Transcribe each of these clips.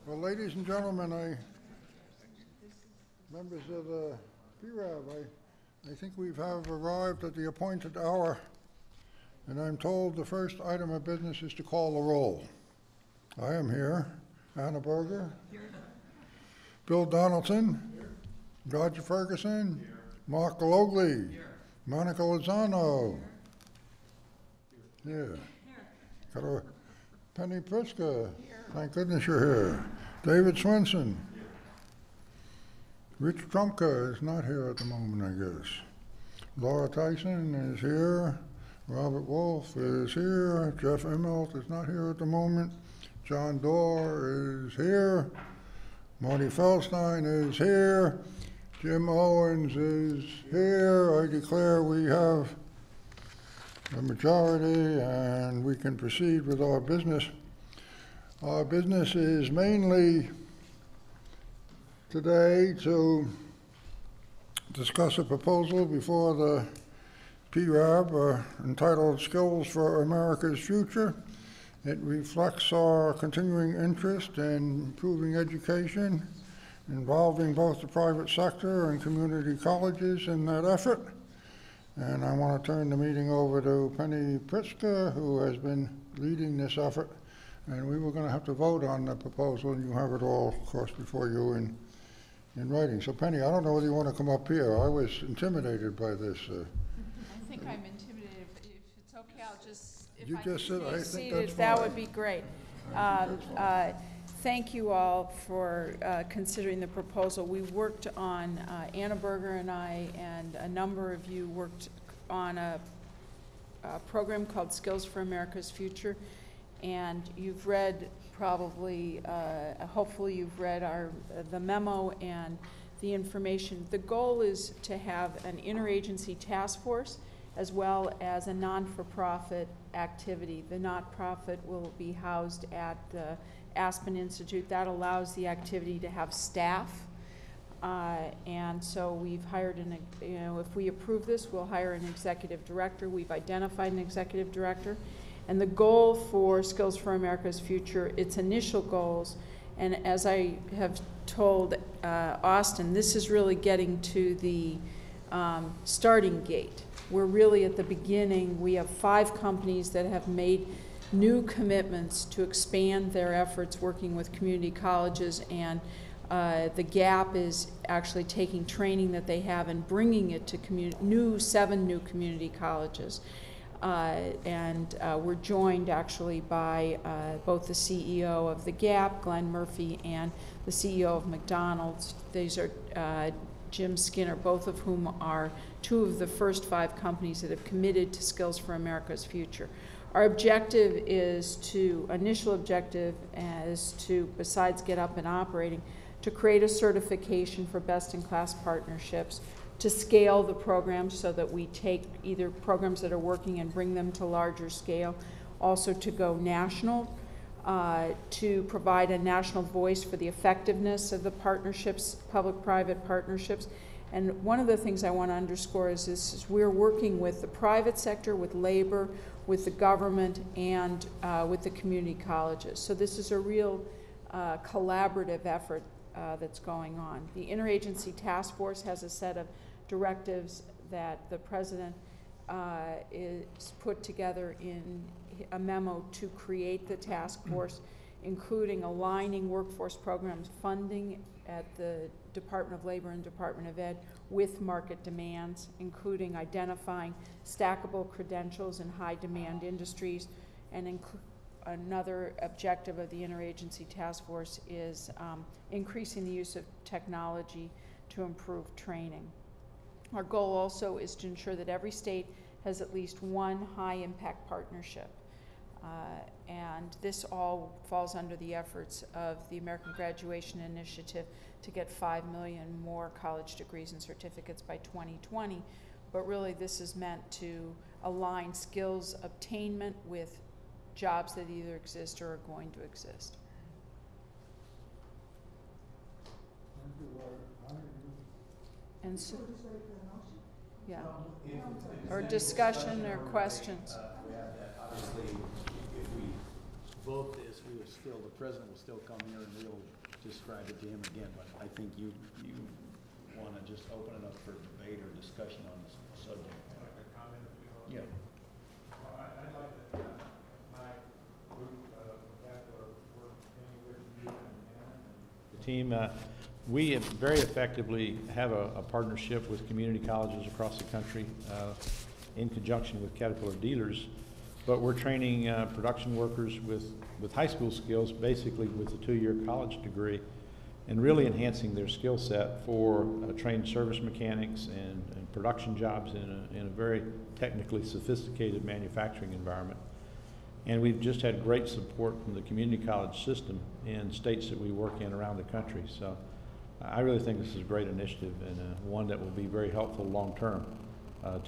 Well, ladies and gentlemen, members of the PERAB, I think we have arrived at the appointed hour, and I'm told the first item of business is to call the roll. I am here. Anna Berger. Here. Bill Donaldson. Here. Roger Ferguson. Here. Mark Galogli. Here. Monica Lozano. Here. Got a Penny Pritzker. Here. Thank goodness you're here. David Swenson. Here. Rich Trumka is not here at the moment, I guess. Laura Tyson is here. Robert Wolf is here. Jeff Immelt is not here at the moment. John Doerr is here. Marty Feldstein is here. Jim Owens is here. I declare we have a majority and we can proceed with our business. Our business is mainly today to discuss a proposal before the PERAB entitled Skills for America's Future. It reflects our continuing interest in improving education, involving both the private sector and community colleges in that effort. And I want to turn the meeting over to Penny Pritzker, who has been leading this effort. And we were going to have to vote on the proposal, and you have it all, of course, before you in writing. So Penny, I don't know whether you want to come up here. I was intimidated by this. I think I'm intimidated. If it's okay, I'll just, if you I just said, I think seated, that's that fine. would be great. Thank you all for considering the proposal. We worked on, Anna Berger and I and a number of you worked on a program called Skills for America's Future. And you've read probably, hopefully you've read the memo and the information. The goal is to have an interagency task force as well as a non-for-profit activity. The not-profit will be housed at the Aspen Institute. That allows the activity to have staff. And so we've hired if we approve this, we'll hire an executive director. We've identified an executive director. And the goal for Skills for America's Future, its initial goals, and as I have told Austin, this is really getting to the starting gate. We're really at the beginning. We have 5 companies that have made new commitments to expand their efforts working with community colleges, and the GAP is actually taking training that they have and bringing it to 7 new community colleges. We're joined actually by both the CEO of the GAP, Glenn Murphy, and the CEO of McDonald's. These are Jim Skinner, both of whom are 2 of the first 5 companies that have committed to Skills for America's Future. Our objective initial objective is to, besides get up and operating, to create a certification for best-in-class partnerships, to scale the programs so that we take either programs that are working and bring them to larger scale, also to go national, to provide a national voice for the effectiveness of the partnerships, public-private partnerships. And one of the things I want to underscore is we're working with the private sector, with labor, with the government, and with the community colleges. So this is a real collaborative effort that's going on. The Interagency Task Force has a set of directives that the President is put together in a memo to create the task force, including aligning workforce programs funding at the Department of Labor and Department of Ed with market demands, including identifying stackable credentials in high demand industries. And another objective of the Interagency Task Force is increasing the use of technology to improve training. Our goal also is to ensure that every state has at least one high-impact partnership. And this all falls under the efforts of the American Graduation Initiative to get 5 million more college degrees and certificates by 2020. But really this is meant to align skills obtainment with jobs that either exist or are going to exist. And so, yeah, or discussion or questions. Obviously, if we vote this, the president will still come here and we'll describe it to him again, but I think you want to just open it up for debate or discussion on this subject. Like a comment if you want. Yeah. Well, I'd like to, my group, that will work with you and The team, we very effectively have a partnership with community colleges across the country in conjunction with Caterpillar dealers, but we're training production workers with high school skills, basically with a 2-year college degree, and really enhancing their skill set for trained service mechanics and production jobs in a very technically sophisticated manufacturing environment. And we've just had great support from the community college system in states that we work in around the country. So I really think this is a great initiative and one that will be very helpful long term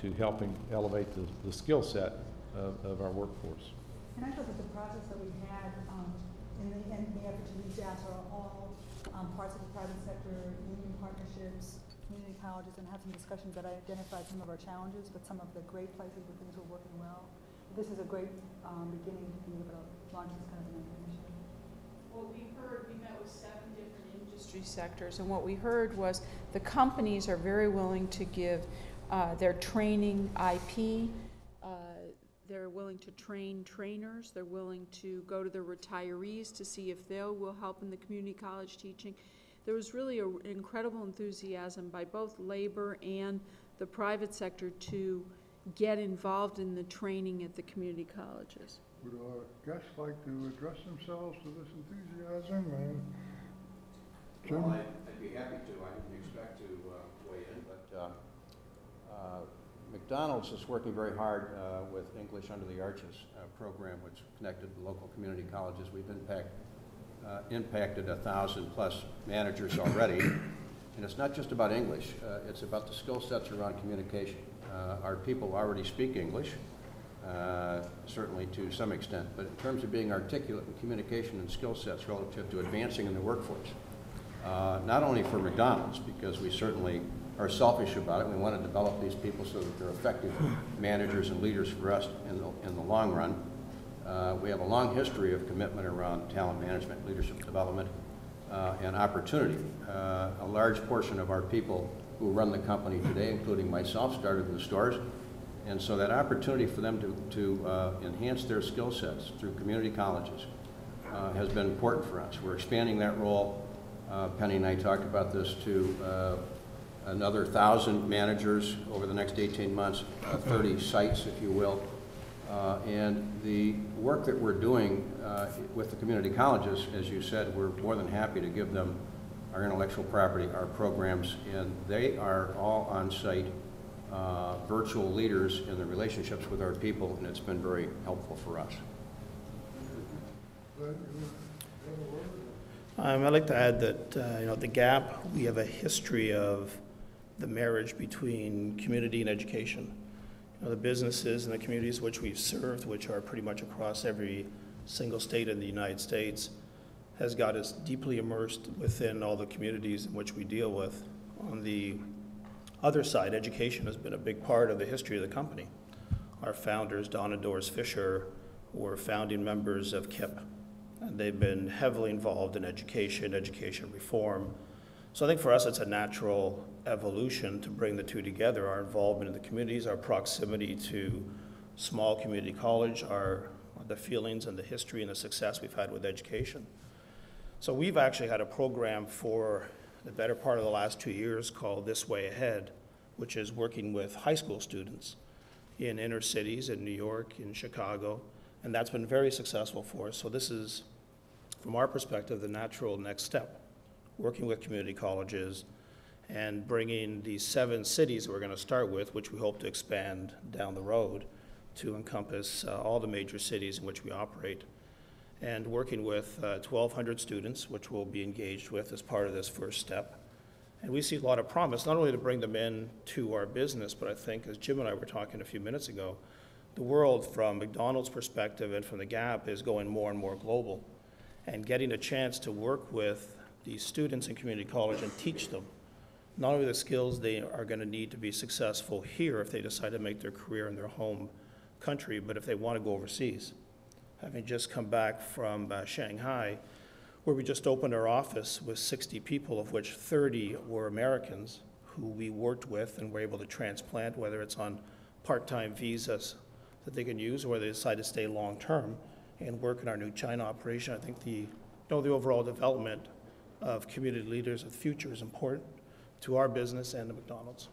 to helping elevate the skill set of our workforce. And I thought that the process that we had in the effort to reach out to all parts of the private sector, union partnerships, community colleges, and had some discussions that I identified some of our challenges, but some of the great places where things were working well. This is a great beginning to be able to launch this kind of an initiative. What we heard, we met with 7 different industry sectors, and what we heard was the companies are very willing to give their training IP. They're willing to train trainers. They're willing to go to their retirees to see if they will help in the community college teaching. There was really an incredible enthusiasm by both labor and the private sector to get involved in the training at the community colleges. Would our guests like to address themselves to this enthusiasm? Jim? Well, I'd be happy to. I didn't expect to weigh in, but McDonald's is working very hard with English Under the Arches program, which connected the local community colleges. We've impacted 1,000+ managers already, and it's not just about English. It's about the skill sets around communication. Our people already speak English, certainly to some extent, but in terms of being articulate in communication and skill sets relative to advancing in the workforce, not only for McDonald's, because we certainly are selfish about it. We want to develop these people so that they're effective managers and leaders for us in the long run. We have a long history of commitment around talent management, leadership development, and opportunity. A large portion of our people who run the company today, including myself, started in the stores. And so that opportunity for them to enhance their skill sets through community colleges has been important for us. We're expanding that role. Penny and I talked about this to another 1,000 managers over the next 18 months, 30 sites, if you will. And the work that we're doing with the community colleges, as you said, we're more than happy to give them our intellectual property, our programs, and they are all on-site virtual leaders in the relationships with our people, and it's been very helpful for us. I'd like to add that the Gap, we have a history of the marriage between community and education. The businesses and the communities which we've served, which are pretty much across every single state in the United States, has got us deeply immersed within all the communities in which we deal with. On the other side, education has been a big part of the history of the company. Our founders, Don and Doris Fisher, were founding members of KIP, and they've been heavily involved in education reform. So I think for us it's a natural evolution to bring the two together, our involvement in the communities, our proximity to small community college, the feelings and the history and the success we've had with education. So we've actually had a program for the better part of the last 2 years called This Way Ahead, which is working with high school students in inner cities, in New York, in Chicago, and that's been very successful for us. So this is, from our perspective, the natural next step, working with community colleges and bringing these 7 cities we're going to start with, which we hope to expand down the road to encompass all the major cities in which we operate, and working with 1,200 students, which we'll be engaged with as part of this first step. And we see a lot of promise, not only to bring them in to our business, but I think, as Jim and I were talking a few minutes ago, the world from McDonald's perspective and from the Gap is going more and more global. And getting a chance to work with these students in community college and teach them not only the skills they are going to need to be successful here if they decide to make their career in their home country, but if they want to go overseas. Having just come back from Shanghai, where we just opened our office with 60 people, of which 30 were Americans who we worked with and were able to transplant, whether it's on part-time visas that they can use, or whether they decide to stay long-term and work in our new China operation. I think the overall development of community leaders of the future is important to our business and to McDonald's.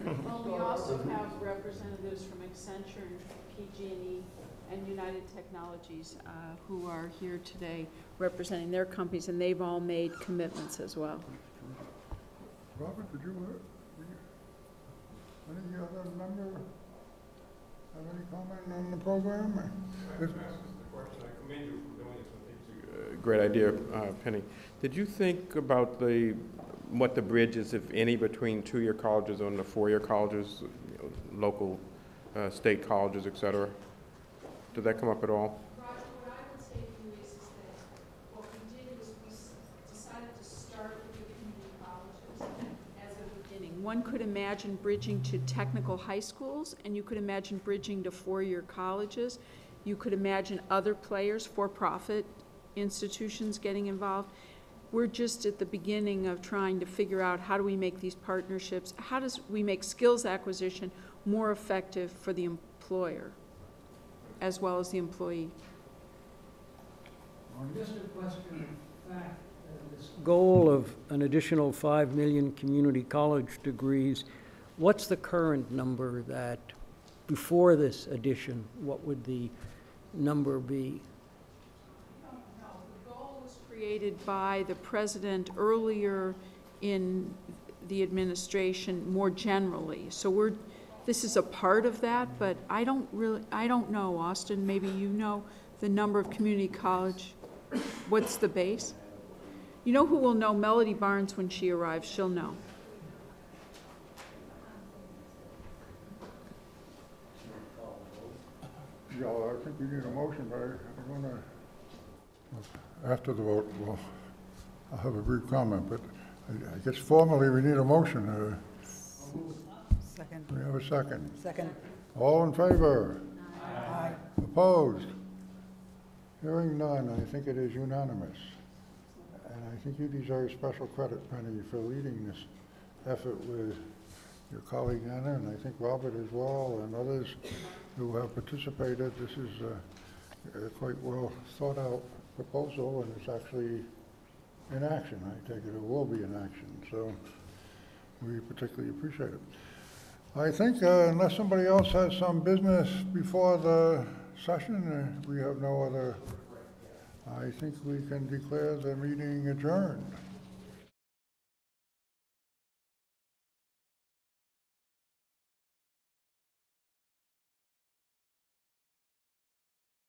Well, we also have representatives from Accenture and PG&E and United Technologies who are here today representing their companies, and they've all made commitments as well. Robert, did you, any other member have any comment on the program? Great idea, Penny. Did you think about what the bridge is, if any, between two-year colleges and the four-year colleges, local, state colleges, et cetera? Did that come up at all? Roger, what I would say to you is that what we did was we decided to start with the community colleges as a beginning. One could imagine bridging to technical high schools, and you could imagine bridging to four-year colleges. You could imagine other players, for-profit institutions getting involved. We're just at the beginning of trying to figure out how do we make these partnerships, how does we make skills acquisition more effective for the employer as well as the employee. Just a question of fact, this goal of an additional 5 million community college degrees, what's the current number that, before this addition, what would the number be? No, the goal was created by the president earlier in the administration more generally. So this is a part of that, but I don't know, Austin, maybe you know the number of community college. What's the base? You know who will know? Melody Barnes, when she arrives, she'll know. Yeah, I think we need a motion, but I'm gonna, after the vote, I'll have a brief comment, but I guess formally we need a motion. Second. We have a second. Second. All in favor? Aye. Opposed? Hearing none, I think it is unanimous. And I think you deserve special credit, Penny, for leading this effort with your colleague Anna, and I think Robert as well, and others who have participated. This is a quite well thought out proposal, and it's actually in action. I take it will be in action, so we particularly appreciate it. I think unless somebody else has some business before the session, we have no other. I think we can declare the meeting adjourned.